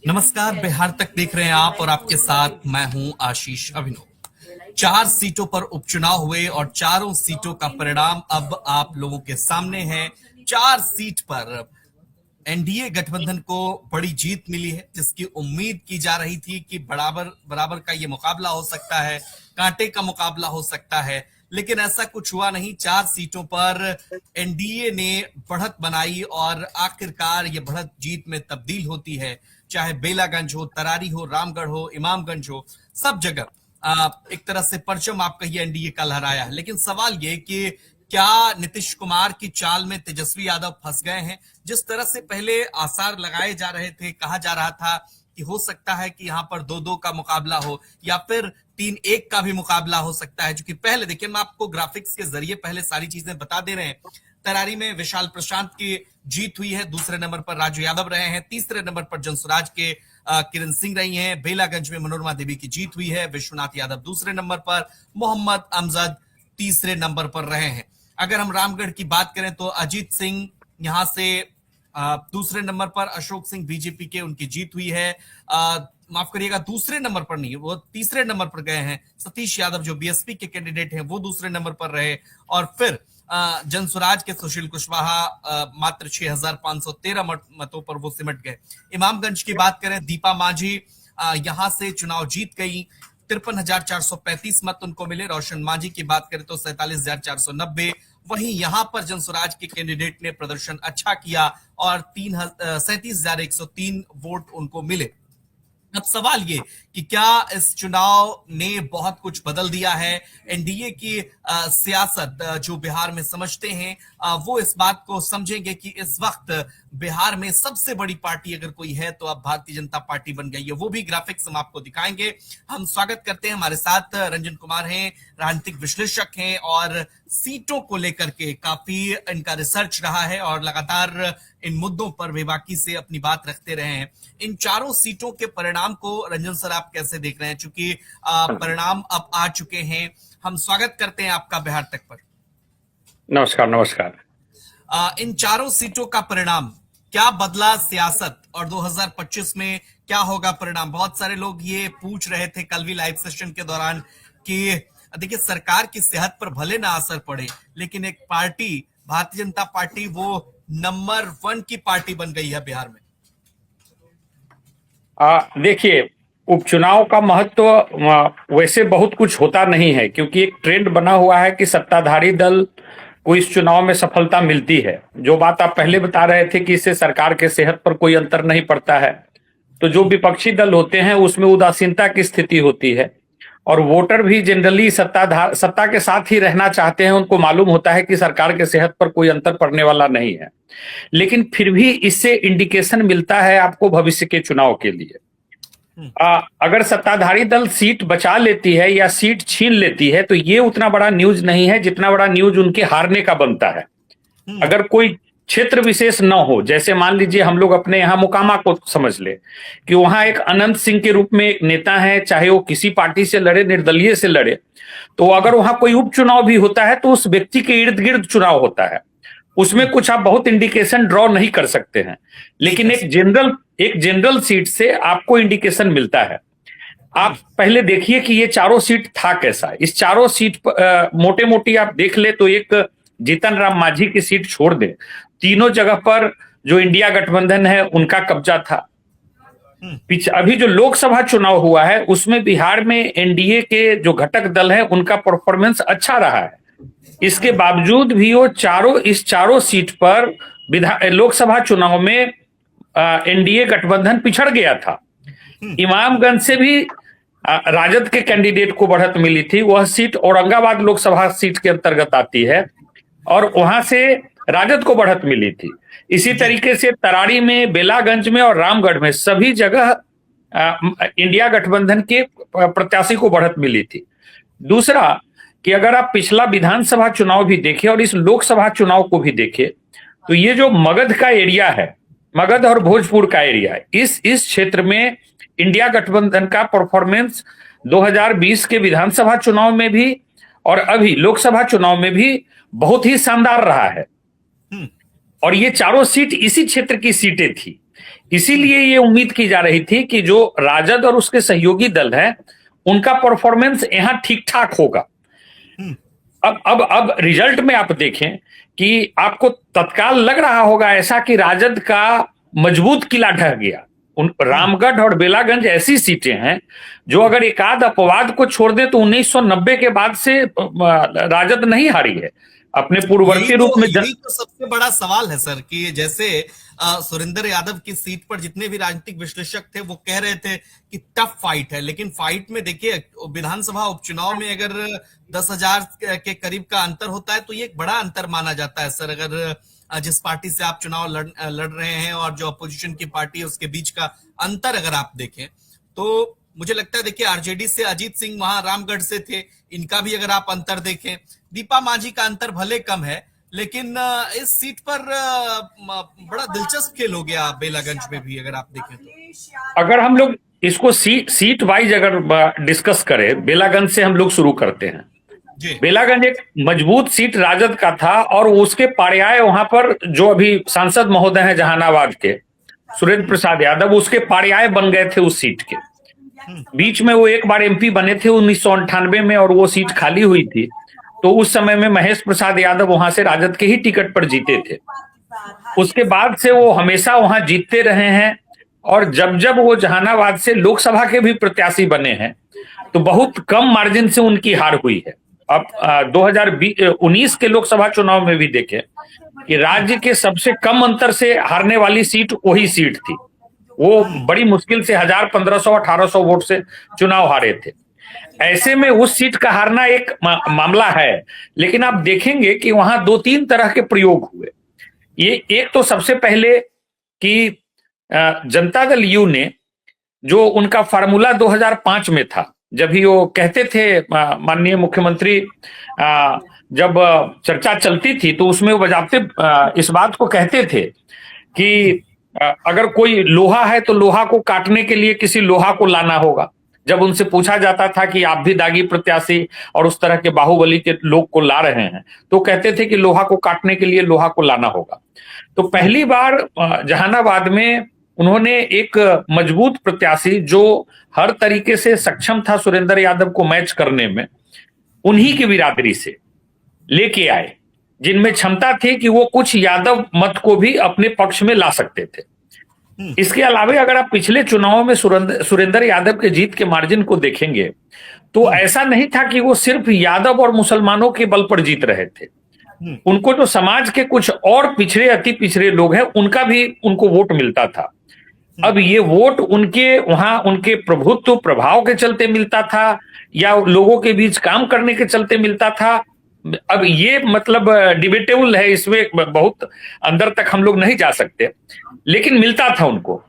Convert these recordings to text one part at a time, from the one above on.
नमस्कार, बिहार तक देख रहे हैं आप और आपके साथ मैं हूं आशीष अभिनव। 4 सीटों पर उपचुनाव हुए और चारों सीटों का परिणाम अब आप लोगों के सामने है। 4 सीट पर एनडीए गठबंधन को बड़ी जीत मिली है, जिसकी उम्मीद की जा रही थी कि बराबर बराबर का ये मुकाबला हो सकता है, कांटे का मुकाबला हो सकता है, लेकिन ऐसा कुछ हुआ नहीं। 4 सीटों पर एनडीए ने बढ़त बनाई और आखिरकार ये बढ़त जीत में तब्दील होती है। चाहे बेलागंज हो, तरारी हो, रामगढ़ हो, इमामगंज हो, सब जगह एक तरह से परचम आप कहिए एनडीए का लहराया है। लेकिन सवाल ये कि क्या नीतीश कुमार की चाल में तेजस्वी यादव फंस गए हैं? जिस तरह से पहले आसार लगाए जा रहे थे, कहा जा रहा था कि हो सकता है कि यहाँ पर 2-2 का मुकाबला हो या फिर 3-1 का भी मुकाबला हो सकता है। क्योंकि पहले देखिए, मैं आपको ग्राफिक्स के जरिए पहले सारी चीजें बता दे रहे हैं। तरारी में विशाल प्रशांत की जीत हुई है, दूसरे नंबर पर राजू यादव रहे हैं, तीसरे नंबर पर जनसुराज के किरण सिंह रही हैं। बेलागंज में मनोरमा देवी की जीत हुई है, विश्वनाथ यादव दूसरे नंबर पर, मोहम्मद अमजद तीसरे नंबर पर रहे हैं। अगर हम रामगढ़ की बात करें तो अजीत सिंह यहां से दूसरे नंबर पर, अशोक सिंह बीजेपी के, उनकी जीत हुई है। माफ करिएगा, दूसरे नंबर पर नहीं, वो तीसरे नंबर पर गए हैं। सतीश यादव जो बीएसपी के कैंडिडेट हैं, वो दूसरे नंबर पर रहे। और फिर जनसुराज के सुशील कुशवाहा मात्र 6,513 मतों पर वो सिमट गए। इमामगंज की बात करें, दीपा मांझी यहां से चुनाव जीत गई, 53,435 मत उनको मिले। रोशन मांझी की बात करें तो 47,490। वहीं यहां पर जनसुराज के कैंडिडेट ने प्रदर्शन अच्छा किया और 37,103 वोट उनको मिले। अब सवाल ये कि क्या इस चुनाव ने बहुत कुछ बदल दिया है? एनडीए की सियासत जो बिहार में समझते हैं, वो इस बात को समझेंगे कि इस वक्त बिहार में सबसे बड़ी पार्टी अगर कोई है तो अब भारतीय जनता पार्टी बन गई है। वो भी ग्राफिक्स हम आपको दिखाएंगे। हम स्वागत करते हैं, हमारे साथ रंजन कुमार हैं, राजनीतिक विश्लेषक हैं और सीटों को लेकर के काफी इनका रिसर्च रहा है और लगातार इन मुद्दों पर बेबाकी से अपनी बात रखते रहे हैं। इन चारों सीटों के परिणाम को रंजन सर आप कैसे देख रहे हैं? चूंकि परिणाम अब आ चुके हैं, हम स्वागत करते हैं आपका बिहार तक पर। नमस्कार नमस्कार। इन चारों सीटों का परिणाम क्या बदला सियासत, और 2025 में क्या होगा परिणाम? बहुत सारे लोग ये पूछ रहे थे कल भी लाइव सेशन के दौरान कि देखिए, सरकार की सेहत पर भले ना असर पड़े, लेकिन एक पार्टी, भारतीय जनता पार्टी, वो नंबर 1 की पार्टी बन गई है बिहार में। देखिए, उपचुनाव का महत्व वैसे बहुत कुछ होता नहीं है, क्योंकि एक ट्रेंड बना हुआ है कि सत्ताधारी दल को इस चुनाव में सफलता मिलती है। जो बात आप पहले बता रहे थे कि इससे सरकार के सेहत पर कोई अंतर नहीं पड़ता है, तो जो विपक्षी दल होते हैं उसमें उदासीनता की स्थिति होती है और वोटर भी जनरली सत्ता के साथ ही रहना चाहते हैं। उनको मालूम होता है कि सरकार के सेहत पर कोई अंतर पड़ने वाला नहीं है, लेकिन फिर भी इससे इंडिकेशन मिलता है आपको भविष्य के चुनाव के लिए। अगर सत्ताधारी दल सीट बचा लेती है या सीट छीन लेती है तो ये उतना बड़ा न्यूज नहीं है जितना बड़ा न्यूज उनके हारने का बनता है। अगर कोई क्षेत्र विशेष न हो, जैसे मान लीजिए हम लोग अपने यहाँ मोकामा को समझ ले कि वहां एक अनंत सिंह के रूप में एक नेता है, चाहे वो किसी पार्टी से लड़े, निर्दलीय से लड़े, तो अगर वहां कोई उपचुनाव भी होता है तो उस व्यक्ति के इर्द गिर्द चुनाव होता है, उसमें कुछ आप बहुत इंडिकेशन ड्रॉ नहीं कर सकते हैं। लेकिन एक जनरल सीट से आपको इंडिकेशन मिलता है। आप पहले देखिए कि ये चारों सीट था कैसा। इस चारों सीट पर मोटे मोटी आप देख ले तो एक जीतन राम मांझी की सीट छोड़ दे, तीनों जगह पर जो इंडिया गठबंधन है उनका कब्जा था। अभी जो लोकसभा चुनाव हुआ है उसमें बिहार में एनडीए के जो घटक दल है उनका परफॉर्मेंस अच्छा रहा है। इसके बावजूद भी वो इस चारों सीट पर लोकसभा चुनाव में एनडीए गठबंधन पिछड़ गया था। इमामगंज से भी राजद के कैंडिडेट को बढ़त मिली थी। वह सीट औरंगाबाद लोकसभा सीट के अंतर्गत आती है और वहां से राजद को बढ़त मिली थी। इसी तरीके से तरारी में, बेलागंज में और रामगढ़ में सभी जगह इंडिया गठबंधन के प्रत्याशी को बढ़त मिली थी। दूसरा कि अगर आप पिछला विधानसभा चुनाव भी देखें और इस लोकसभा चुनाव को भी देखें तो ये जो मगध का एरिया है, मगध और भोजपुर का एरिया है, इस क्षेत्र में इंडिया गठबंधन का परफॉर्मेंस 2020 के विधानसभा चुनाव में भी और अभी लोकसभा चुनाव में भी बहुत ही शानदार रहा है। और ये चारों सीट इसी क्षेत्र की सीटें थी। इसीलिए ये उम्मीद की जा रही थी कि जो राजद और उसके सहयोगी दल हैं उनका परफॉर्मेंस यहां ठीक ठाक होगा। अब रिजल्ट में आप देखें कि आपको तत्काल लग रहा होगा ऐसा कि राजद का मजबूत किला ढह गया। रामगढ़ और बेलागंज ऐसी सीटें हैं जो अगर एक आध अपवाद को छोड़ दे तो 1990 के बाद से राजद नहीं हारी है अपने पूर्ववर्ती रूप में। यही तो सबसे बड़ा सवाल है सर कि जैसे सुरेंद्र यादव की सीट पर जितने भी राजनीतिक विश्लेषक थे वो कह रहे थे कि टफ फाइट है, लेकिन फाइट में देखिए विधानसभा उपचुनाव में अगर 10,000 के करीब का अंतर होता है तो ये एक बड़ा अंतर माना जाता है सर। अगर जिस पार्टी से आप चुनाव लड़ रहे हैं और जो अपोजिशन की पार्टी है उसके बीच का अंतर अगर आप देखें तो मुझे लगता है देखिए आरजेडी से अजीत सिंह वहां रामगढ़ से थे, इनका भी अगर आप अंतर देखें, दीपा मांझी का अंतर भले कम है लेकिन इस सीट पर बड़ा दिलचस्प खेल हो गया बेलागंज में भी अगर आप देखें तो। अगर हम लोग इसको सीट वाइज अगर डिस्कस करें, बेलागंज से हम लोग शुरू करते हैं। बेलागंज एक मजबूत सीट राजद का था और उसके पर्याय वहां पर जो अभी सांसद महोदय हैं जहानाबाद के सुरेंद्र प्रसाद यादव, उसके पर्याय बन गए थे उस सीट के। बीच में वो एक बार एमपी बने थे 1998 में और वो सीट खाली हुई थी, तो उस समय में महेश प्रसाद यादव वहां से राजद के ही टिकट पर जीते थे। उसके बाद से वो हमेशा वहां जीतते रहे हैं और जब जब वो जहानाबाद से लोकसभा के भी प्रत्याशी बने हैं तो बहुत कम मार्जिन से उनकी हार हुई है। अब 2019 के लोकसभा चुनाव में भी देखें कि राज्य के सबसे कम अंतर से हारने वाली सीट वही सीट थी। वो बड़ी मुश्किल से 1000, 1500, 1800 वोट से चुनाव हारे थे। ऐसे में उस सीट का हारना एक मामला है, लेकिन आप देखेंगे कि वहां 2-3 तरह के प्रयोग हुए। ये एक तो सबसे पहले कि जनता दल यू ने जो उनका फार्मूला 2005 में था, जब भी वो कहते थे माननीय मुख्यमंत्री जब चर्चा चलती थी तो उसमें वो बजाते इस बात को कहते थे कि अगर कोई लोहा है तो लोहा को काटने के लिए किसी लोहा को लाना होगा। जब उनसे पूछा जाता था कि आप भी दागी प्रत्याशी और उस तरह के बाहुबली के लोग को ला रहे हैं तो कहते थे कि लोहा को काटने के लिए लोहा को लाना होगा। तो पहली बार जहानाबाद में उन्होंने एक मजबूत प्रत्याशी जो हर तरीके से सक्षम था सुरेंद्र यादव को मैच करने में, उन्हीं की बिरादरी से लेके आए जिनमें क्षमता थी कि वो कुछ यादव मत को भी अपने पक्ष में ला सकते थे। इसके अलावा अगर आप पिछले चुनावों में सुरेंद्र यादव के जीत के मार्जिन को देखेंगे तो ऐसा नहीं था कि वो सिर्फ यादव और मुसलमानों के बल पर जीत रहे थे। उनको जो समाज के कुछ और पिछड़े अति पिछड़े लोग हैं उनका भी उनको वोट मिलता था। अब ये वोट उनके वहां उनके प्रभुत्व प्रभाव के चलते मिलता था या लोगों के बीच काम करने के चलते मिलता था, अब ये मतलब डिबेटेबल है, इसमें बहुत अंदर तक हम लोग नहीं जा सकते, लेकिन मिलता था उनको।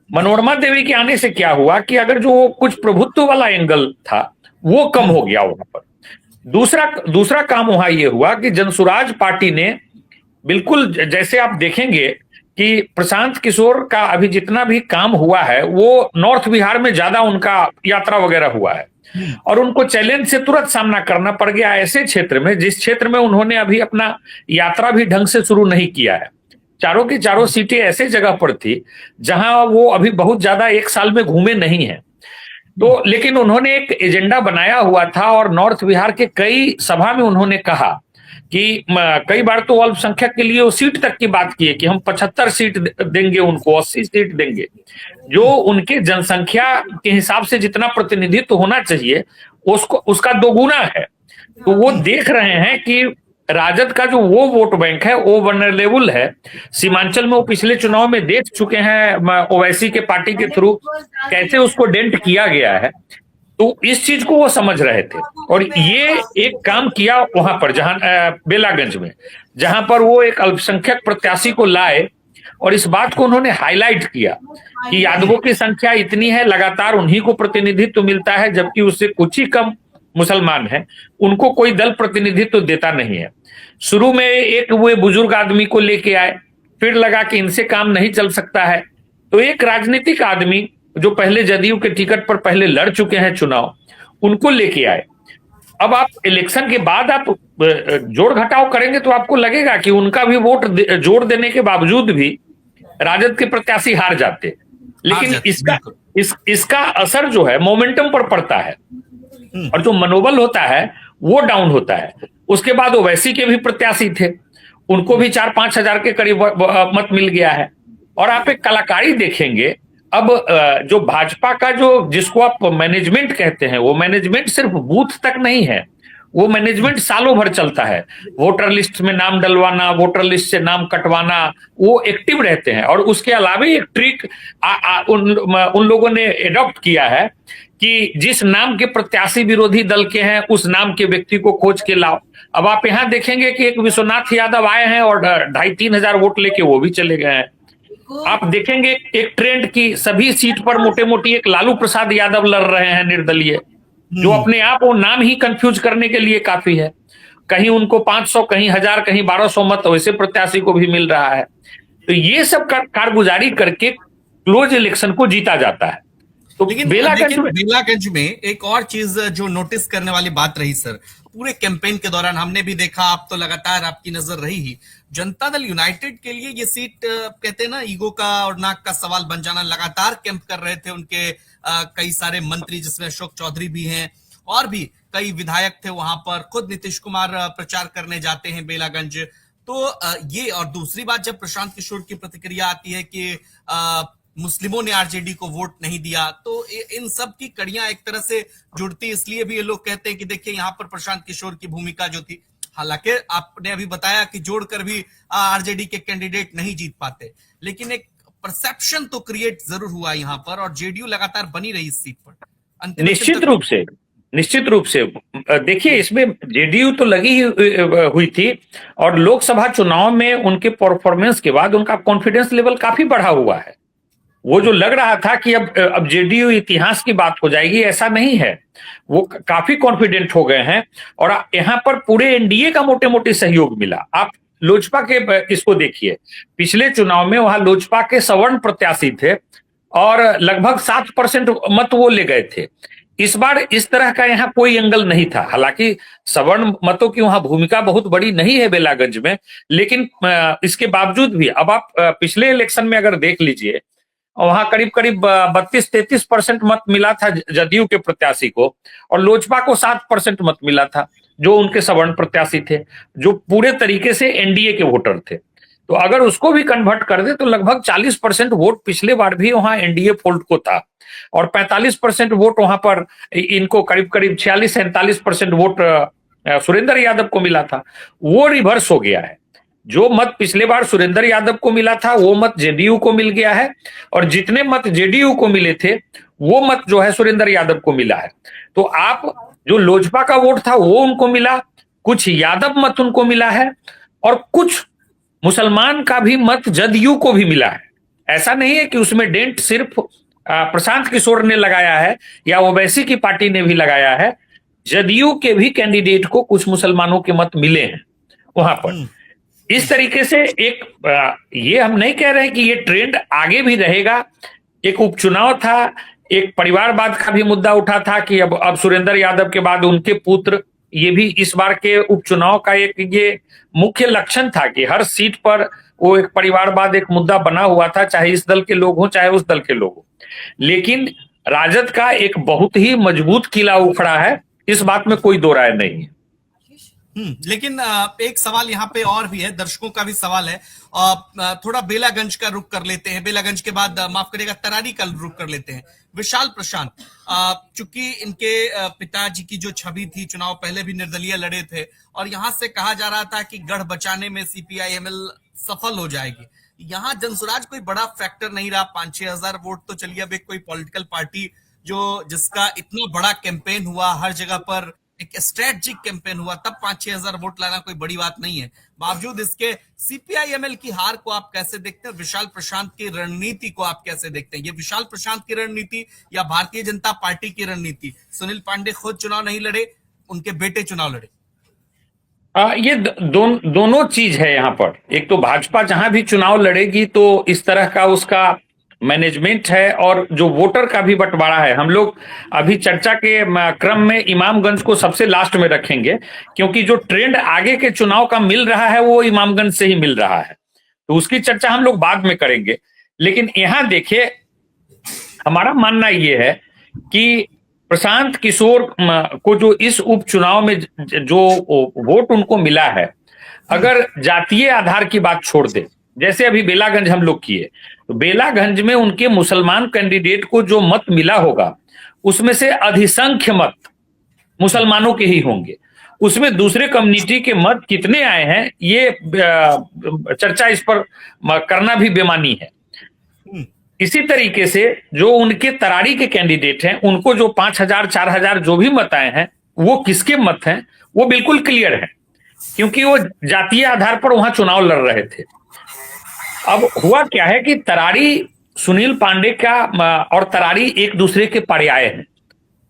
मनोरमा देवी के आने से क्या हुआ कि अगर जो कुछ प्रभुत्व वाला एंगल था वो कम हो गया वहां पर। दूसरा काम वहां ये हुआ कि जनसुराज पार्टी ने बिल्कुल, जैसे आप देखेंगे कि प्रशांत किशोर का अभी जितना भी काम हुआ है वो नॉर्थ बिहार में ज्यादा उनका यात्रा वगैरह हुआ है और उनको चैलेंज से तुरंत सामना करना पड़ गया ऐसे क्षेत्र में जिस क्षेत्र में उन्होंने अभी अपना यात्रा भी ढंग से शुरू नहीं किया है। चारों की चारों सीटें ऐसे जगह पर थी जहां वो अभी बहुत ज्यादा एक साल में घूमे नहीं है, तो लेकिन उन्होंने एक एजेंडा बनाया हुआ था और नॉर्थ बिहार के कई सभा में उन्होंने कहा कि कई बार तो अल्पसंख्यक के लिए वो सीट तक की बात की है कि हम 75 सीट देंगे उनको, 80 सीट देंगे, जो उनके जनसंख्या के हिसाब से जितना प्रतिनिधित्व होना चाहिए उसका दोगुना है। तो वो देख रहे हैं कि राजद का जो वो वोट बैंक है वो वनरेबल है। सीमांचल में वो पिछले चुनाव में देख चुके हैं ओवैसी के पार्टी के थ्रू कैसे उसको डेंट किया गया है, तो इस चीज को वो समझ रहे थे और ये एक काम किया वहां पर जहां बेलागंज में, जहां पर वो एक अल्पसंख्यक प्रत्याशी को लाए और इस बात को उन्होंने हाईलाइट किया कि यादवों की संख्या इतनी है, लगातार उन्हीं को प्रतिनिधित्व मिलता है जबकि उससे कुछ ही कम मुसलमान हैं, उनको कोई दल प्रतिनिधित्व देता नहीं है। शुरू में एक वो बुजुर्ग आदमी को लेके आए, फिर लगा कि इनसे काम नहीं चल सकता है, तो एक राजनीतिक आदमी जो पहले जदयू के टिकट पर पहले लड़ चुके हैं चुनाव, उनको लेके आए। अब आप इलेक्शन के बाद आप जोड़ घटाव करेंगे तो आपको लगेगा कि उनका भी वोट जोड़ देने के बावजूद भी राजद के प्रत्याशी हार जाते, हार लेकिन जाते, इसका बिल्कुल। इसका असर जो है मोमेंटम पर पड़ता है हम्म, और जो मनोबल होता है वो डाउन होता है। उसके बाद ओवैसी के भी प्रत्याशी थे, उनको भी 4-5 हजार के करीब मत मिल गया है। और आप एक कलाकारी देखेंगे अब, जो भाजपा का जो जिसको आप मैनेजमेंट कहते हैं, वो मैनेजमेंट सिर्फ बूथ तक नहीं है, वो मैनेजमेंट सालों भर चलता है। वोटर लिस्ट में नाम डलवाना, वोटर लिस्ट से नाम कटवाना, वो एक्टिव रहते हैं। और उसके अलावा एक ट्रिक उन लोगों ने एडॉप्ट किया है कि जिस नाम के प्रत्याशी विरोधी दल के हैं उस नाम के व्यक्ति को खोज के लाओ। अब आप यहां देखेंगे कि एक विश्वनाथ यादव आए हैं और 2,500-3 हजार वोट लेके वो भी चले गए हैं। आप देखेंगे एक ट्रेंड की सभी सीट पर मोटे मोटी एक लालू प्रसाद यादव लड़ रहे हैं निर्दलीय, जो अपने आप वो नाम ही कंफ्यूज करने के लिए काफी है। कहीं उनको 500, कहीं 1000, कहीं 1200 मत वैसे प्रत्याशी को भी मिल रहा है। तो ये सब कारगुजारी करके क्लोज इलेक्शन को जीता जाता है। तो लेकिन बेलागंज में एक और चीज जो नोटिस करने वाली बात रही सर, पूरे कैंपेन के दौरान हमने भी देखा, आप तो लगातार आपकी नजर रही ही, जनता दल यूनाइटेड के लिए ये सीट कहते हैं ना, ईगो का और नाक का सवाल बन जाना। लगातार कैंप कर रहे थे उनके कई सारे मंत्री, जिसमें अशोक चौधरी भी हैं और भी कई विधायक थे वहां पर। खुद नीतीश कुमार प्रचार करने जाते हैं बेलागंज। तो ये, और दूसरी बात, जब प्रशांत किशोर की प्रतिक्रिया आती है कि मुस्लिमों ने आरजेडी को वोट नहीं दिया, तो इन सब की कड़ियां एक तरह से जुड़ती। इसलिए भी ये लोग कहते हैं कि देखिए यहाँ पर प्रशांत किशोर की भूमिका जो थी, हालांकि आपने अभी बताया कि जोड़कर भी आरजेडी के कैंडिडेट नहीं जीत पाते, लेकिन एक परसेप्शन तो क्रिएट जरूर हुआ यहाँ पर, और जेडीयू लगातार बनी रही इस सीट पर। निश्चित रूप से देखिए, इसमें जेडीयू तो लगी हुई थी और लोकसभा चुनाव में उनके परफॉर्मेंस के बाद उनका कॉन्फिडेंस लेवल काफी बढ़ा हुआ है। वो जो लग रहा था कि अब जेडीयू इतिहास की बात हो जाएगी, ऐसा नहीं है। वो काफी कॉन्फिडेंट हो गए हैं और यहां पर पूरे एनडीए का मोटे मोटे सहयोग मिला। आप लोजपा के इसको देखिए, पिछले चुनाव में वहां लोजपा के सवर्ण प्रत्याशी थे और लगभग 7% मत वो ले गए थे। इस बार इस तरह का यहाँ कोई एंगल नहीं था। हालांकि सवर्ण मतों की वहां भूमिका बहुत बड़ी नहीं है बेलागंज में, लेकिन इसके बावजूद भी अब आप पिछले इलेक्शन में अगर देख लीजिए, वहां करीब करीब 32-33% मत मिला था जदयू के प्रत्याशी को, और लोजपा को 7% मत मिला था, जो उनके सवर्ण प्रत्याशी थे, जो पूरे तरीके से एनडीए के वोटर थे। तो अगर उसको भी कन्वर्ट कर दे तो लगभग 40% वोट पिछले बार भी वहां एनडीए फोल्ड को था, और 45% वोट वहां पर इनको करीब करीब 46-47% वोट सुरेंद्र यादव को मिला था। वो रिवर्स हो गया है। जो मत पिछले बार सुरेंद्र यादव को मिला था वो मत जेडीयू को मिल गया है, और जितने मत जेडीयू को मिले थे वो मत जो है सुरेंद्र यादव को मिला है। तो आप जो लोजपा का वोट था वो उनको मिला, कुछ यादव मत उनको मिला है, और कुछ मुसलमान का भी मत जदयू को भी मिला है। ऐसा नहीं है कि उसमें डेंट सिर्फ प्रशांत किशोर ने लगाया है या ओवैसी की पार्टी ने भी लगाया है। जदयू के भी कैंडिडेट को कुछ मुसलमानों के मत मिले हैं वहां पर। इस तरीके से एक ये हम नहीं कह रहे हैं कि ये ट्रेंड आगे भी रहेगा। एक उपचुनाव था, एक परिवारवाद का भी मुद्दा उठा था कि अब सुरेंद्र यादव के बाद उनके पुत्र, ये भी इस बार के उपचुनाव का एक ये मुख्य लक्षण था कि हर सीट पर वो एक परिवारवाद एक मुद्दा बना हुआ था, चाहे इस दल के लोग हों चाहे उस दल के लोग हों। लेकिन राजद का एक बहुत ही मजबूत किला उखड़ा है, इस बात में कोई दो राय नहीं है। लेकिन एक सवाल यहाँ पे और भी है, दर्शकों का भी सवाल है। थोड़ा बेलागंज का रुख कर लेते हैं, बेलागंज के बाद माफ करिएगा तरारी का रुख कर लेते हैं। विशाल प्रशांत, चूंकि इनके पिताजी की जो छवि थी, चुनाव पहले भी निर्दलीय लड़े थे, और यहां से कहा जा रहा था कि गढ़ बचाने में सीपीआईएमएल सफल हो जाएगी। यहाँ जनसुराज कोई बड़ा फैक्टर नहीं रहा, 5-6 हजार वोट तो चलिए, अब एक कोई पॉलिटिकल पार्टी जिसका इतना बड़ा कैंपेन हुआ, हर जगह पर एक स्ट्रेटजिक कैंपेन हुआ, तब 5-6 हजार वोट लाना कोई बड़ी बात नहीं है। बावजूद इसके सीपीआईएमएल की हार को आप कैसे देखते हैं? विशाल प्रशांत की रणनीति को आप कैसे देखते हैं? ये विशाल प्रशांत की रणनीति या भारतीय जनता पार्टी की रणनीति? सुनील पांडे खुद चुनाव नहीं लड़े, उनके बेटे चुनाव लड़े। ये दोनों चीज है यहाँ पर। एक तो भाजपा जहां भी चुनाव लड़ेगी तो इस तरह का उसका मैनेजमेंट है, और जो वोटर का भी बंटवारा है। हम लोग अभी चर्चा के क्रम में इमामगंज को सबसे लास्ट में रखेंगे, क्योंकि जो ट्रेंड आगे के चुनाव का मिल रहा है वो इमामगंज से ही मिल रहा है। तो उसकी चर्चा हम लोग बाद में करेंगे। लेकिन यहां देखिए, हमारा मानना यह है कि प्रशांत किशोर को जो इस उपचुनाव में जो वोट उनको मिला है, अगर जातीय आधार की बात छोड़ दे, जैसे अभी बेलागंज हम लोग किए, तो बेलागंज में उनके मुसलमान कैंडिडेट को जो मत मिला होगा, उसमें से अधिसंख्य मत मुसलमानों के ही होंगे। उसमें दूसरे कम्युनिटी के मत कितने आए हैं, ये चर्चा इस पर करना भी बेमानी है। इसी तरीके से जो उनके तरारी के कैंडिडेट हैं, उनको जो 5,000 4,000 जो भी मत आए हैं, वो किसके मत हैं, वो बिल्कुल क्लियर है, क्योंकि वो जातीय आधार पर वहां चुनाव लड़ रहे थे। अब हुआ क्या है कि तरारी सुनील पांडे का और तरारी एक दूसरे के पर्याय हैं।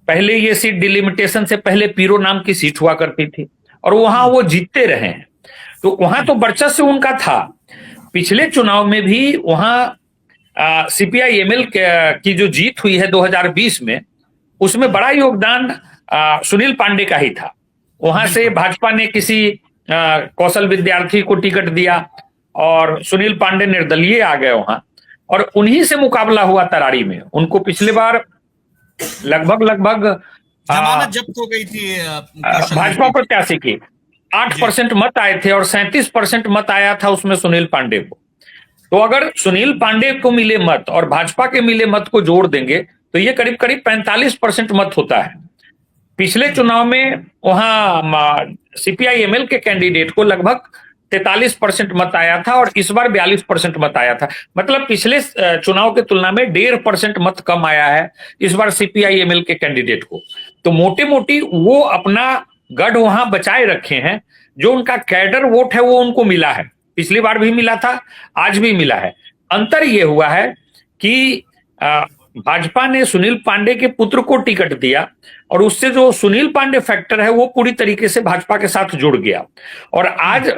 पहले ये सीट डिलिमिटेशन से पहले पीरो नाम की सीट हुआ करती थी और वहां वो जीतते रहे हैं, तो वहां तो वर्चस्व उनका था। पिछले चुनाव में भी वहां CPI-ML की जो जीत हुई है 2020 में, उसमें बड़ा योगदान सुनील पांडे का ही था। वहां से भाजपा ने किसी कौशल विद्यार्थी को टिकट दिया और सुनील पांडे निर्दलीय आ गए वहां, और उन्हीं से मुकाबला हुआ तरारी में। उनको पिछले बार लगभग जमानत जब्त हो गई थी भाजपा प्रत्याशी की 8% मत आए थे और 37% मत आया था उसमें सुनील पांडे को। तो अगर सुनील पांडे को मिले मत और भाजपा के मिले मत को जोड़ देंगे तो ये करीब करीब 45% मत होता है। पिछले चुनाव में वहां CPI-ML के कैंडिडेट को लगभग 43% मत आया था और इस बार 42% मत आया था। मतलब पिछले चुनाव के तुलना में 1.5% मत कम आया है इस बार CPI-ML के कैंडिडेट को। तो मोटे मोटी वो अपना गढ़ वहां बचाए रखे हैं। जो उनका कैडर वोट है वो उनको मिला है, पिछली बार भी मिला था, आज भी मिला है। अंतर ये हुआ है कि भाजपा ने सुनील पांडे के पुत्र को टिकट दिया और उससे जो सुनील पांडे फैक्टर है वो पूरी तरीके से भाजपा के साथ जुड़ गया। और आज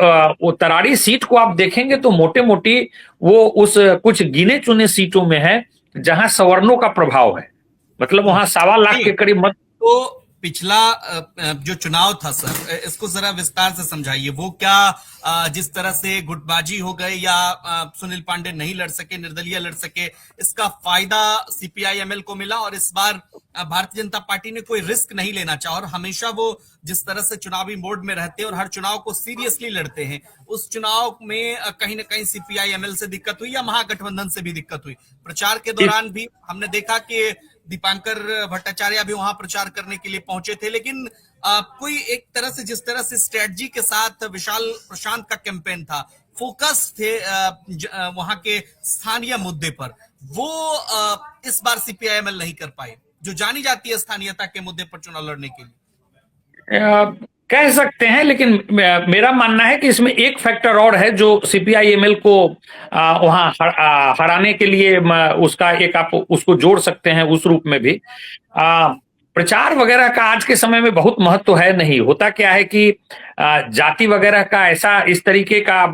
वो तरारी सीट को आप देखेंगे तो मोटे मोटी वो उस कुछ गिने चुने सीटों में है जहां सवर्णों का प्रभाव है। मतलब वहां 1.25 लाख के करीब मत। तो पिछला जो चुनाव था सर, इसको जरा विस्तार से समझाइए। वो क्या जिस तरह से गुटबाजी हो गए या सुनील पांडे नहीं लड़ सके, निर्दलीय लड़ सके, इसका फायदा CPI-ML को मिला और इस बार भारतीय जनता पार्टी ने कोई रिस्क नहीं लेना चाहा और हमेशा वो जिस तरह से चुनावी मोड में रहते हैं और हर चुनाव को सीरियसली लड़ते हैं, उस चुनाव में कहीं ना कहीं CPI-ML से दिक्कत हुई या महागठबंधन से भी दिक्कत हुई। प्रचार के दौरान भी हमने देखा कि दीपांकर भट्टाचार्य भी वहां प्रचार करने के लिए पहुंचे थे, लेकिन कोई एक तरह से जिस तरह से स्ट्रेटजी के साथ विशाल प्रशांत का कैंपेन था, फोकस थे वहां के स्थानीय मुद्दे पर, वो इस बार CPI-ML नहीं कर पाए, जो जानी जाती है स्थानीयता के मुद्दे पर चुनाव लड़ने के लिए। कह सकते हैं, लेकिन मेरा मानना है कि इसमें एक फैक्टर और है जो CPI-ML को वहां हराने के लिए उसका एक आप उसको जोड़ सकते हैं उस रूप में भी। प्रचार वगैरह का आज के समय में बहुत महत्व है नहीं। होता क्या है कि जाति वगैरह का ऐसा इस तरीके का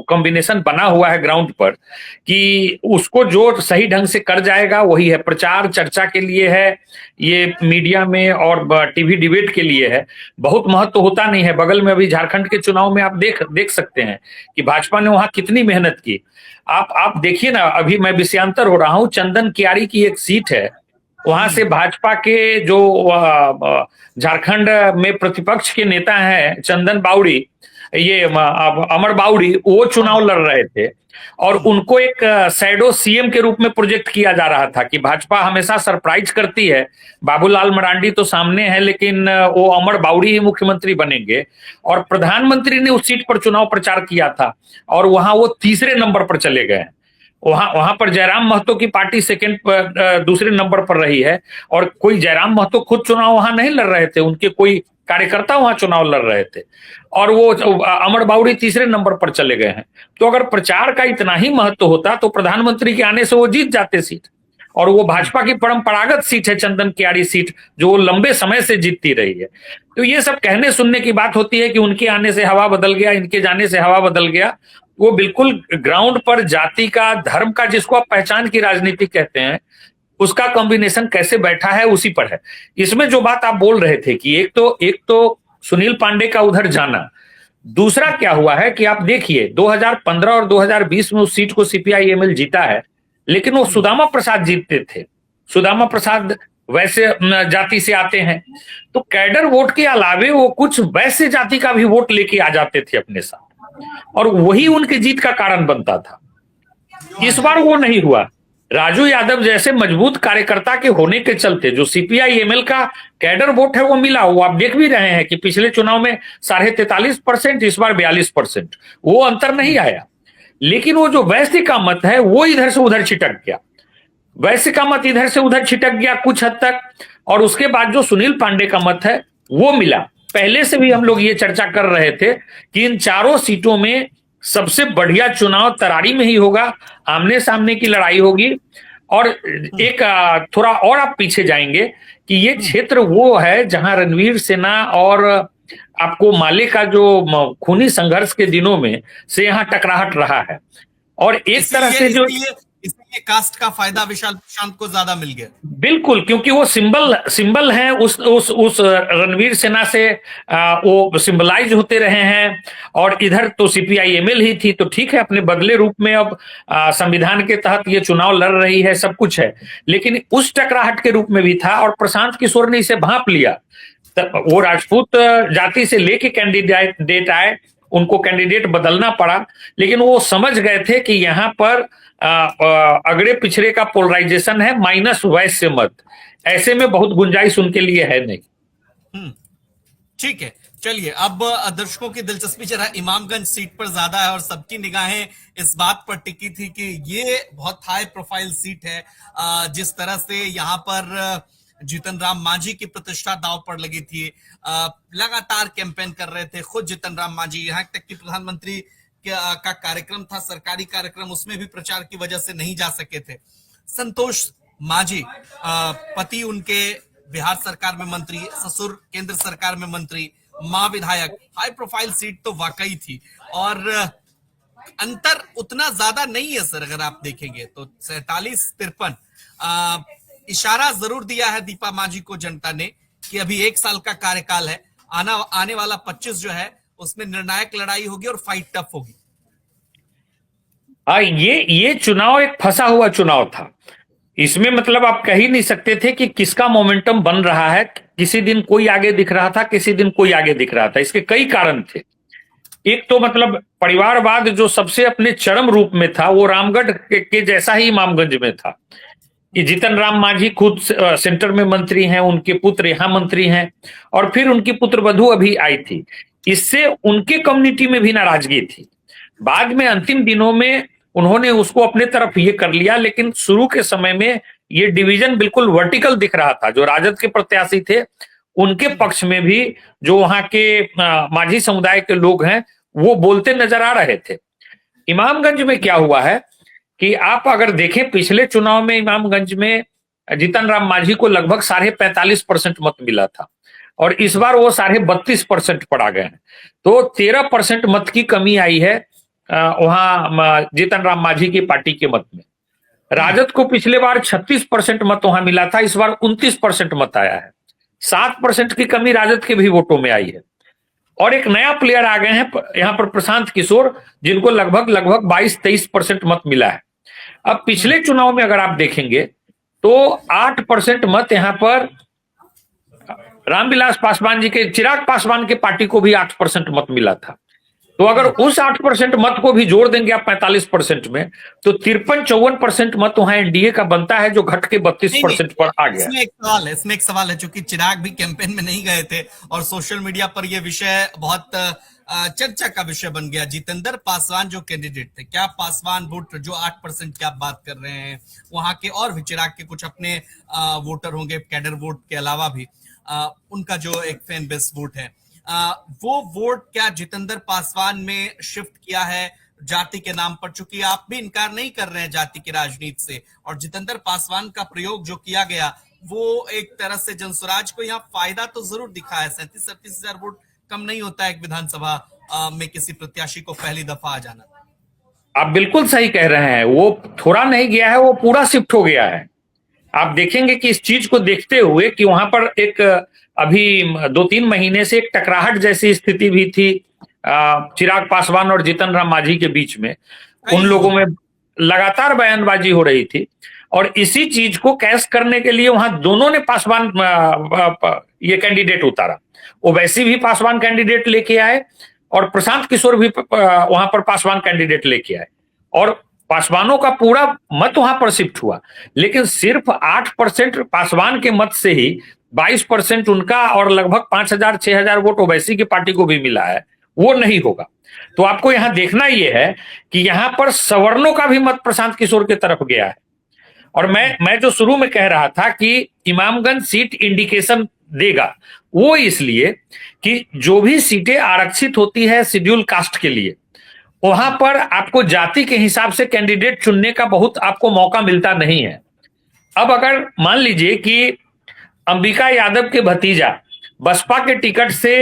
कॉम्बिनेशन बना हुआ है ग्राउंड पर कि उसको जो सही ढंग से कर जाएगा वही है। प्रचार चर्चा के लिए है, ये मीडिया में और टीवी डिबेट के लिए है, बहुत महत्व होता नहीं है। बगल में अभी झारखंड के चुनाव में आप देख सकते हैं कि भाजपा ने वहां कितनी मेहनत की। आप देखिए ना, अभी मैं विषयांतर हो रहा हूं, चंदन कियारी की एक सीट है, वहां से भाजपा के जो झारखंड में प्रतिपक्ष के नेता हैं चंदन बावड़ी, ये अमर बावड़ी, वो चुनाव लड़ रहे थे और उनको एक शैडो CM के रूप में प्रोजेक्ट किया जा रहा था कि भाजपा हमेशा सरप्राइज करती है, बाबूलाल मरांडी तो सामने है लेकिन वो अमर बावड़ी ही मुख्यमंत्री बनेंगे। और प्रधानमंत्री ने उस सीट पर चुनाव प्रचार किया था और वहां वो तीसरे नंबर पर चले गए। वहां पर जयराम महतो की पार्टी सेकंड पर दूसरे नंबर पर रही है और कोई जयराम महतो खुद चुनाव वहां नहीं लड़ रहे थे, उनके कोई कार्यकर्ता वहां चुनाव लड़ रहे थे और वो अमर बावड़ी तीसरे नंबर पर चले गए हैं। तो अगर प्रचार का इतना ही महत्व होता तो प्रधानमंत्री के आने से वो जीत जाते सीट, और वो भाजपा की परंपरागत सीट है चंदन कियारी सीट, जो वो लंबे समय से जीतती रही है। तो ये सब कहने सुनने की बात होती है कि उनके आने से हवा बदल गया, इनके जाने से हवा बदल गया। वो बिल्कुल ग्राउंड पर जाति का, धर्म का, जिसको आप पहचान की राजनीति कहते हैं, उसका कॉम्बिनेशन कैसे बैठा है उसी पर है। इसमें जो बात आप बोल रहे थे कि एक तो सुनील पांडे का उधर जाना, दूसरा क्या हुआ है कि आप देखिए 2015 और 2020 में उस सीट को सीपीआई-एमएल जीता है, लेकिन वो सुदामा प्रसाद जीतते थे। सुदामा प्रसाद वैसे जाति से आते हैं, तो कैडर वोट के अलावे वो कुछ वैश्य जाति का भी वोट लेके आ जाते थे अपने साथ, और वही उनकी जीत का कारण बनता था। इस बार वो नहीं हुआ। राजू यादव जैसे मजबूत कार्यकर्ता के होने के चलते जो सीपीआई-एमएल का कैडर वोट है वो मिला। वो आप देख भी रहे हैं कि पिछले चुनाव में 43.5%, इस बार 42%, वो अंतर नहीं आया। लेकिन वो जो वैश्य का मत है वो इधर से उधर छिटक गया, वैश्य का मत इधर से उधर छिटक गया कुछ हद तक, और उसके बाद जो सुनील पांडे का मत है वो मिला। पहले से भी हम लोग ये चर्चा कर रहे थे कि इन चारों सीटों में सबसे बढ़िया चुनाव तरारी में ही होगा, आमने सामने की लड़ाई होगी। और एक थोड़ा और आप पीछे जाएंगे कि ये क्षेत्र वो है जहां रणवीर सेना और आपको माले का जो खूनी संघर्ष के दिनों में से यहाँ टकराहट रहा है, और एक तरह से जो इसलिए कास्ट का फायदा विशाल प्रशांत को ज्यादा मिल गया। बिल्कुल, क्योंकि वो सिंबल है उस रणवीर सेना से वो सिंबलाइज होते रहे हैं, और इधर तो सीपीआई-एमएल ही थी, तो ठीक है अपने बदले रूप में अब संविधान के तहत ये चुनाव लड़ रही है, सब कुछ है, लेकिन उस टकराहट के रूप में भी था। और प्रशांत किशोर ने इसे भांप लिया। वो राजपूत जाति से लेके कैंडिडेट आए, उनको कैंडिडेट बदलना पड़ा, लेकिन वो समझ गए थे कि यहाँ पर अगड़े पिछड़े का पोलराइजेशन है, माइनस वैश्य मत, ऐसे में बहुत गुंजाइश उनके लिए है नहीं। ठीक है, चलिए अब दर्शकों की दिलचस्पी जरा इमामगंज सीट पर ज्यादा है, और सबकी निगाहें इस बात पर टिकी थी कि ये बहुत हाई प्रोफाइल सीट है। जिस तरह से यहाँ पर जीतन राम मांझी की प्रतिष्ठा दांव पर लगी थी, लगातार कैंपेन कर रहे थे खुद जीतन राम मांझी, यहाँ तक कि प्रधानमंत्री का कार्यक्रम था, सरकारी कार्यक्रम, उसमें भी प्रचार की वजह से नहीं जा सके थे। संतोष मांझी, पति उनके बिहार सरकार में मंत्री, ससुर केंद्र सरकार में मंत्री, मां विधायक, हाई प्रोफाइल सीट तो वाकई थी, और अंतर उतना ज्यादा नहीं है सर। अगर आप देखेंगे तो 47-53 इशारा जरूर दिया है दीपा मांझी को जनता ने कि अभी 1 साल का कार्यकाल है, आने वाला 25 जो है उसमें निर्णायक लड़ाई होगी और फाइट टफ होगी। ये चुनाव एक फंसा हुआ चुनाव था। इसमें मतलब आप कह ही नहीं सकते थे कि किसका मोमेंटम बन रहा है। किसी दिन कोई आगे दिख रहा था, किसी दिन कोई आगे दिख रहा था। इसके कई कारण थे। एक तो मतलब परिवारवाद जो सबसे अपने चरम रूप में था, वो रामगढ़ के जैसा ही इमामगंज में था कि जीतन राम मांझी खुद सेंटर में मंत्री हैं, उनके पुत्र यहां मंत्री हैं, और फिर उनकी पुत्रवधू अभी आई थी। इससे उनके कम्युनिटी में भी नाराजगी थी। बाद में अंतिम दिनों में उन्होंने उसको अपने तरफ ये कर लिया, लेकिन शुरू के समय में ये डिवीजन बिल्कुल वर्टिकल दिख रहा था। जो राजद के प्रत्याशी थे उनके पक्ष में भी जो वहां के मांझी समुदाय के लोग हैं वो बोलते नजर आ रहे थे। इमामगंज में क्या हुआ है कि आप अगर देखें, पिछले चुनाव में इमामगंज में जीतन राम मांझी को लगभग 45.5% मत मिला था, और इस बार वो 32.5% पर आ गए हैं। तो 13% मत की कमी आई है वहां जीतन राम मांझी की पार्टी के मत में। राजद को पिछले बार 36% मत वहां मिला था, इस बार 29% मत आया है। 7% की कमी राजद के भी वोटों में आई है। और एक नया प्लेयर आ गए हैं यहाँ पर, प्रशांत किशोर, जिनको लगभग 22-23% मत मिला है। अब पिछले चुनाव में अगर आप देखेंगे तो 8% मत यहाँ पर रामविलास पासवान जी के, चिराग पासवान के पार्टी को भी 8% मत मिला था। तो अगर उस 8% मत को भी जोड़ देंगे आप 45% में, तो 53-54% मत वहां एनडीए का बनता है, जो घट के 32% पर आ गया। इसमें एक सवाल है, चूंकि चिराग भी कैंपेन में नहीं गए थे और सोशल मीडिया पर यह विषय बहुत चर्चा का विषय बन गया। जितेंद्र पासवान जो कैंडिडेट थे, क्या पासवान वोट जो 8% की आप बात कर रहे हैं, वहां के और भी चिराग के कुछ अपने वोटर होंगे कैडर वोट के अलावा भी, उनका जो एक फैन बेस वोट है, वो वोट क्या जितेंद्र पासवान में शिफ्ट किया है जाति के नाम पर? चूंकि आप भी इनकार नहीं कर रहे हैं जाति की राजनीति से, और जितेंद्र पासवान का प्रयोग जो किया गया वो एक तरह से जनसुराज को यहाँ फायदा तो जरूर दिखा है। 37-38 हजार वोट कम नहीं होता है एक विधानसभा में किसी प्रत्याशी को पहली दफा आ जाना। आप बिल्कुल सही कह रहे हैं, वो थोड़ा नहीं गया है, वो पूरा शिफ्ट हो गया है। आप देखेंगे कि इस चीज को देखते हुए कि वहां पर एक अभी 2-3 महीने से एक टकराहट जैसी स्थिति भी थी चिराग पासवान और जीतन राम मांझी के बीच में, उन लोगों में लगातार बयानबाजी हो रही थी। और इसी चीज को कैश करने के लिए वहां दोनों ने पासवान ये कैंडिडेट उतारा। ओवैसी भी पासवान कैंडिडेट लेके आए और प्रशांत किशोर भी वहां पर पासवान कैंडिडेट लेके आए, और पासवानों का पूरा मत वहां पर शिफ्ट हुआ। लेकिन सिर्फ 8% पासवान के मत से ही 22% उनका और लगभग 5,000-6,000 वोट ओवैसी की पार्टी को भी मिला है। वो नहीं होगा। तो आपको यहां देखना यह है कि यहां पर सवर्णों का भी मत प्रशांत किशोर की तरफ गया है। और मैं जो शुरू में कह रहा था कि इमामगंज सीट इंडिकेशन देगा, वो इसलिए कि जो भी सीटें आरक्षित होती है शेड्यूल कास्ट के लिए, वहां पर आपको जाति के हिसाब से कैंडिडेट चुनने का बहुत आपको मौका मिलता नहीं है। अब अगर मान लीजिए कि अंबिका यादव के भतीजा बसपा के टिकट से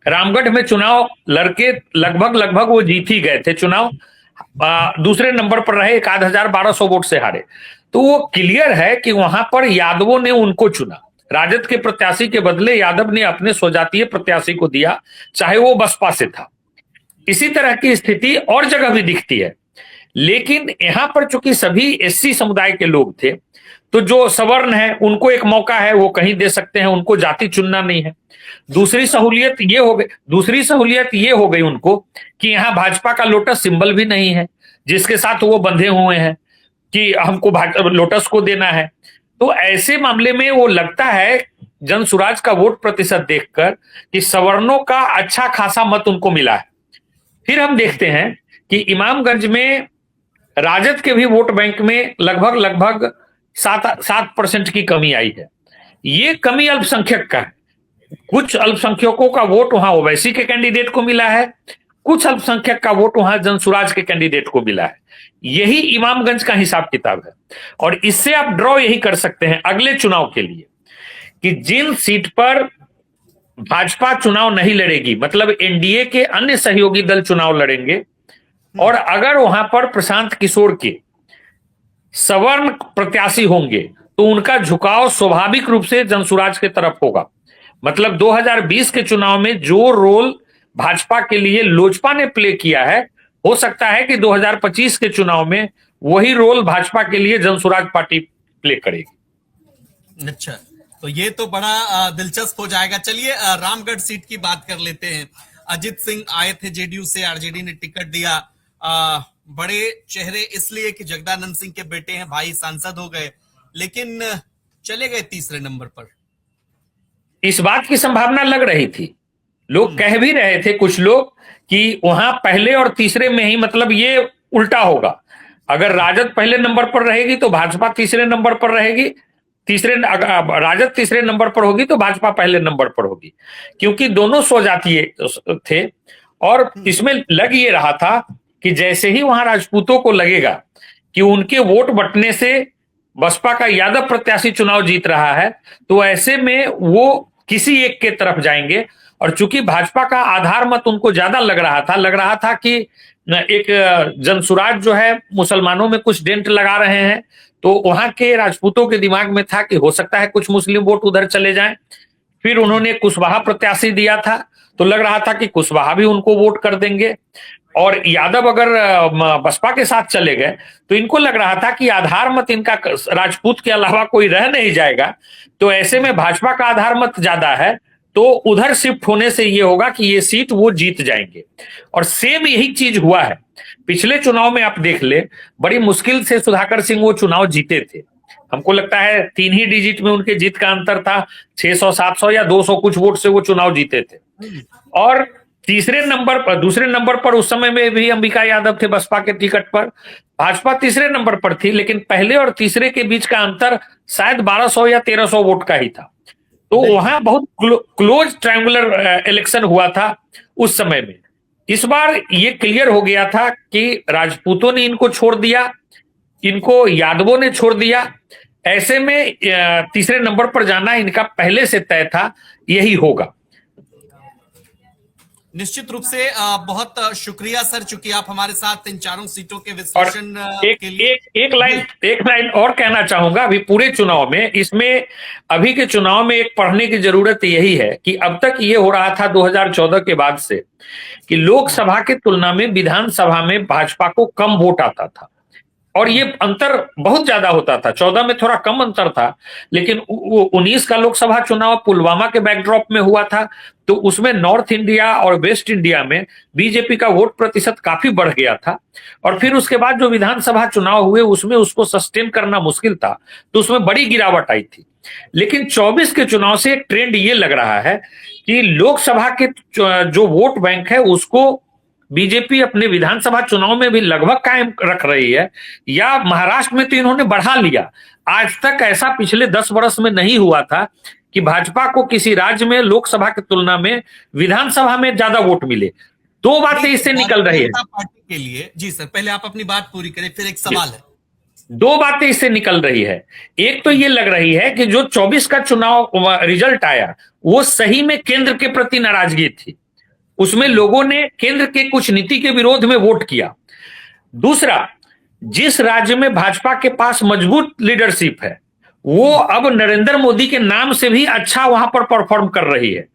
रामगढ़ में चुनाव लड़के लगभग वो जीत ही गए थे चुनाव, दूसरे नंबर पर रहे, 1,1200 वोट से हारे। तो वो क्लियर है कि वहां पर यादवों ने उनको चुना। राजद के प्रत्याशी के बदले यादव ने अपने स्वजातीय प्रत्याशी को दिया, चाहे वो बसपा से था। इसी तरह की स्थिति और जगह भी दिखती है। लेकिन यहां पर चूंकि सभी एससी समुदाय के लोग थे, तो जो सवर्ण है उनको एक मौका है, वो कहीं दे सकते हैं, उनको जाति चुनना नहीं है। दूसरी सहूलियत ये हो गई उनको कि यहां भाजपा का लोटस सिंबल भी नहीं है, जिसके साथ वो बंधे हुए हैं कि हमको लोटस को देना है। तो ऐसे मामले में वो लगता है जनसुराज का वोट प्रतिशत देखकर कि सवर्णों का अच्छा खासा मत उनको मिला है। फिर हम देखते हैं कि इमामगंज में राजद के भी वोट बैंक में लगभग 7% की कमी आई है। ये कमी अल्पसंख्यक का है। कुछ अल्पसंख्यकों का वोट वहां ओवैसी के कैंडिडेट को मिला है, कुछ अल्पसंख्यक का वोट वहां जनसुराज के कैंडिडेट को मिला है। यही इमामगंज का हिसाब किताब है। और इससे आप ड्रॉ यही कर सकते हैं अगले चुनाव के लिए कि जिन सीट पर भाजपा चुनाव नहीं लड़ेगी, मतलब एनडीए के अन्य सहयोगी दल चुनाव लड़ेंगे, और अगर वहां पर प्रशांत किशोर के सवर्ण प्रत्याशी होंगे तो उनका झुकाव स्वाभाविक रूप से जनसुराज की तरफ होगा। मतलब 2020 के चुनाव में जो रोल भाजपा के लिए लोजपा ने प्ले किया है, हो सकता है कि 2025 के चुनाव में वही रोल भाजपा के लिए जनसुराज पार्टी प्ले करेगी। अच्छा, तो ये तो बड़ा दिलचस्प हो जाएगा। चलिए रामगढ़ सीट की बात कर लेते हैं। अजित सिंह आए थे जेडीयू से, आरजेडी ने टिकट दिया। बड़े चेहरे इसलिए कि जगदानंद सिंह के बेटे हैं, भाई सांसद हो गए, लेकिन चले गए तीसरे नंबर पर। इस बात की संभावना लग रही थी, लोग कह भी रहे थे कुछ लोग कि वहां पहले और तीसरे में ही, मतलब ये उल्टा होगा। अगर राजद पहले नंबर पर रहेगी तो भाजपा तीसरे नंबर पर रहेगी, राजद तीसरे नंबर पर होगी तो भाजपा पहले नंबर पर होगी, क्योंकि दोनों स्वजातीय थे। और इसमें लग ये रहा था कि जैसे ही वहां राजपूतों को लगेगा कि उनके वोट बंटने से बसपा का यादव प्रत्याशी चुनाव जीत रहा है, तो ऐसे में वो किसी एक के तरफ जाएंगे। और चूंकि भाजपा का आधार मत उनको ज्यादा लग रहा था कि एक जनसुराज जो है मुसलमानों में कुछ डेंट लगा रहे हैं, तो वहां के राजपूतों के दिमाग में था कि हो सकता है कुछ मुस्लिम वोट उधर चले जाएं। फिर उन्होंने कुशवाहा प्रत्याशी दिया था, तो लग रहा था कि कुशवाहा भी उनको वोट कर देंगे। और यादव अगर बसपा के साथ चले गए तो इनको लग रहा था कि आधार मत इनका राजपूत के अलावा कोई रह नहीं जाएगा। तो ऐसे में भाजपा का आधार मत ज्यादा है, तो उधर शिफ्ट होने से ये होगा कि ये सीट वो जीत जाएंगे। और सेम यही चीज हुआ है। पिछले चुनाव में आप देख ले, बड़ी मुश्किल से सुधाकर सिंह वो चुनाव जीते थे। हमको लगता है 3 ही डिजिट में उनके जीत का अंतर था, 600, 700 या 200 कुछ वोट से वो चुनाव जीते थे। और दूसरे नंबर पर उस समय में भी अंबिका यादव थे बसपा के टिकट पर। भाजपा तीसरे नंबर पर थी, लेकिन पहले और तीसरे के बीच का अंतर शायद 1200 या 1300 वोट का ही था। तो वहां बहुत क्लोज ट्रायंगुलर इलेक्शन हुआ था उस समय में। इस बार ये क्लियर हो गया था कि राजपूतों ने इनको छोड़ दिया, इनको यादवों ने छोड़ दिया। ऐसे में तीसरे नंबर पर जाना इनका पहले से तय था, यही होगा। निश्चित रूप से बहुत शुक्रिया सर, चूंकि आप हमारे साथ इन चारों सीटों के और विश्लेषण एक के लिए। एक एक लाइन और कहना चाहूंगा। अभी पूरे चुनाव में, इसमें अभी के चुनाव में एक पढ़ने की जरूरत यही है कि अब तक ये हो रहा था 2014 के बाद से कि लोकसभा की तुलना में विधानसभा में भाजपा को कम वोट आता था, और ये अंतर बहुत ज्यादा होता था। 14 में थोड़ा कम अंतर था, लेकिन 19 का लोकसभा चुनाव पुलवामा के बैकड्रॉप में हुआ था, तो उसमें नॉर्थ इंडिया और वेस्ट इंडिया में बीजेपी का वोट प्रतिशत काफी बढ़ गया था। और फिर उसके बाद जो विधानसभा चुनाव हुए उसमें उसको सस्टेन करना मुश्किल था, तो उसमें बड़ी गिरावट आई थी। लेकिन 24 के चुनाव से एक ट्रेंड ये लग रहा है कि लोकसभा के जो वोट बैंक है उसको बीजेपी अपने विधानसभा चुनाव में भी लगभग कायम रख रही है, या महाराष्ट्र में तो इन्होंने बढ़ा लिया। आज तक ऐसा पिछले 10 वर्ष में नहीं हुआ था कि भाजपा को किसी राज्य में लोकसभा की तुलना में विधानसभा में ज्यादा वोट मिले। दो बातें इससे निकल रही है। जनता पार्टी के लिए, जी सर, पहले आप अपनी बात पूरी करें, फिर एक सवाल है। दो बातें इससे निकल रही है। एक तो ये लग रही है कि जो 24 का चुनाव रिजल्ट आया वो सही में केंद्र के प्रति नाराजगी थी, उसमें लोगों ने केंद्र के कुछ नीति के विरोध में वोट किया। दूसरा, जिस राज्य में भाजपा के पास मजबूत लीडरशिप है वो अब नरेंद्र मोदी के नाम से भी अच्छा वहां पर परफॉर्म कर रही है।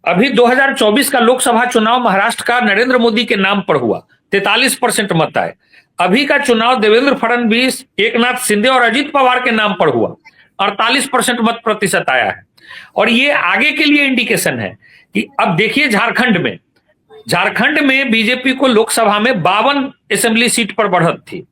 अभी 2024 का लोकसभा चुनाव महाराष्ट्र का नरेंद्र मोदी के नाम पर हुआ, 43% मत आए। अभी का चुनाव देवेंद्र फडणवीस, एकनाथ शिंदे और अजित पवार के नाम पर हुआ, 48% मत प्रतिशत आया है। और ये आगे के लिए इंडिकेशन है कि अब देखिए झारखंड में बीजेपी को लोकसभा में 52 असेंबली सीट पर बढ़त थी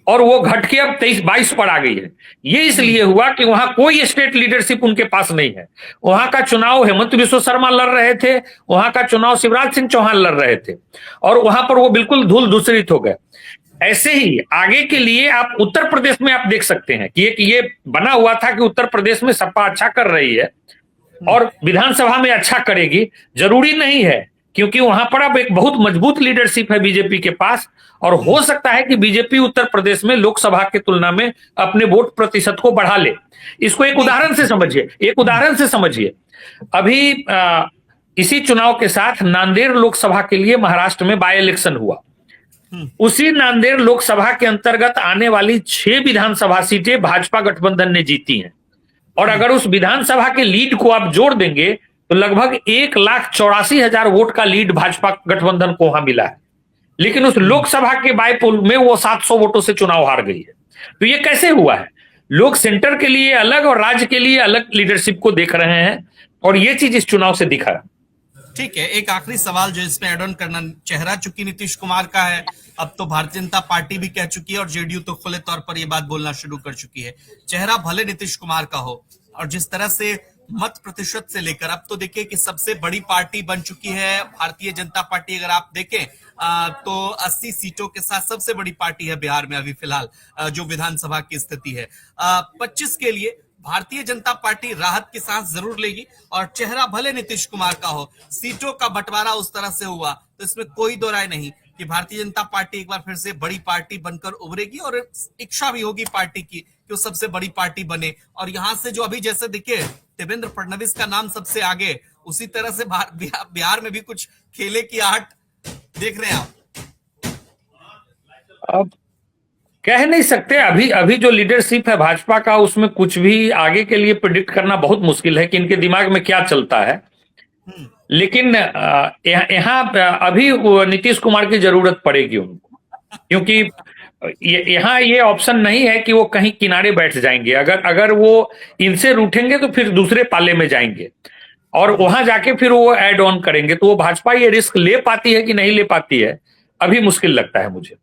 और वो घट के अब 23-22 पर आ गई है। ये इसलिए हुआ कि वहां कोई स्टेट लीडरशिप उनके पास नहीं है। वहां का चुनाव हेमंत बिस्वा शर्मा लड़ रहे थे, वहां का चुनाव शिवराज सिंह चौहान लड़ रहे थे, और वहां पर वो बिल्कुल धूल धूसरित हो गए। ऐसे ही आगे के लिए आप उत्तर प्रदेश में आप देख सकते हैं कि एक ये बना हुआ था कि उत्तर प्रदेश में सपा अच्छा कर रही है और विधानसभा में अच्छा करेगी, जरूरी नहीं है, क्योंकि वहां पर अब एक बहुत मजबूत लीडरशिप है बीजेपी के पास, और हो सकता है कि बीजेपी उत्तर प्रदेश में लोकसभा की तुलना में अपने वोट प्रतिशत को बढ़ा ले। इसको एक उदाहरण से समझिए। अभी इसी चुनाव के साथ नांदेड़ लोकसभा के लिए महाराष्ट्र में बाय इलेक्शन हुआ। उसी नांदेड़ लोकसभा के अंतर्गत आने वाली 6 विधानसभा सीटें भाजपा गठबंधन ने जीती हैं, और अगर उस विधानसभा के लीड को आप जोड़ देंगे तो लगभग 1,84,000 वोट का लीड भाजपा गठबंधन को वहां मिला है। लेकिन उस लोकसभा के बायपोल में वो 700 वोटों से चुनाव हार गई है। तो ये कैसे हुआ है? लोग सेंटर के लिए अलग और राज्य के लिए अलग लीडरशिप को देख रहे हैं, और ये चीज इस चुनाव से दिखा है। ठीक है, एक आखिरी सवाल जो इसमें एड ऑन करना, चेहरा चूंकि नीतीश कुमार का है, अब तो भारतीय जनता पार्टी भी कह चुकी है और जेडीयू तो खुले तौर पर यह बात बोलना शुरू कर चुकी है। चेहरा भले नीतीश कुमार का हो, और जिस तरह से मत प्रतिशत से लेकर अब तो देखिए कि सबसे बड़ी पार्टी बन चुकी है भारतीय जनता पार्टी। अगर आप देखें तो 80 सीटों के साथ सबसे बड़ी पार्टी है बिहार में अभी फिलहाल जो विधानसभा की स्थिति है। 25 के लिए भारतीय जनता पार्टी राहत की सांस जरूर लेगी, और चेहरा भले नीतीश कुमार का हो, सीटों का बंटवारा उस तरह से हुआ तो इसमें कोई दो राय नहीं कि भारतीय जनता पार्टी एक बार फिर से बड़ी पार्टी बनकर उभरेगी, और इच्छा भी होगी पार्टी की कि वो सबसे बड़ी पार्टी बने। और यहां से जो अभी जैसे देखिए देवेंद्र फडणवीस का नाम सबसे आगे, उसी तरह से बिहार में भी कुछ खेले की आहट देख रहे हैं आप। अब कह नहीं सकते, अभी जो लीडरशिप है भाजपा का उसमें कुछ भी आगे के लिए प्रिडिक्ट करना बहुत मुश्किल है कि इनके दिमाग में क्या चलता है। लेकिन यहाँ अभी नीतीश कुमार की जरूरत पड़ेगी उनको, क्योंकि यहाँ ये ऑप्शन नहीं है कि वो कहीं किनारे बैठ जाएंगे। अगर वो इनसे रूठेंगे तो फिर दूसरे पाले में जाएंगे, और वहां जाके फिर वो ऐड ऑन करेंगे। तो वो भाजपा ये रिस्क ले पाती है कि नहीं ले पाती है, अभी मुश्किल लगता है मुझे।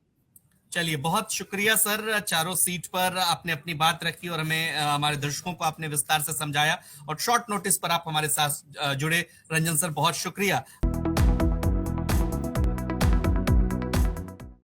चलिए, बहुत शुक्रिया सर, चारों सीट पर आपने अपनी बात रखी और हमें हमारे दर्शकों को आपने विस्तार से समझाया, और शॉर्ट नोटिस पर आप हमारे साथ जुड़े। रंजन सर, बहुत शुक्रिया।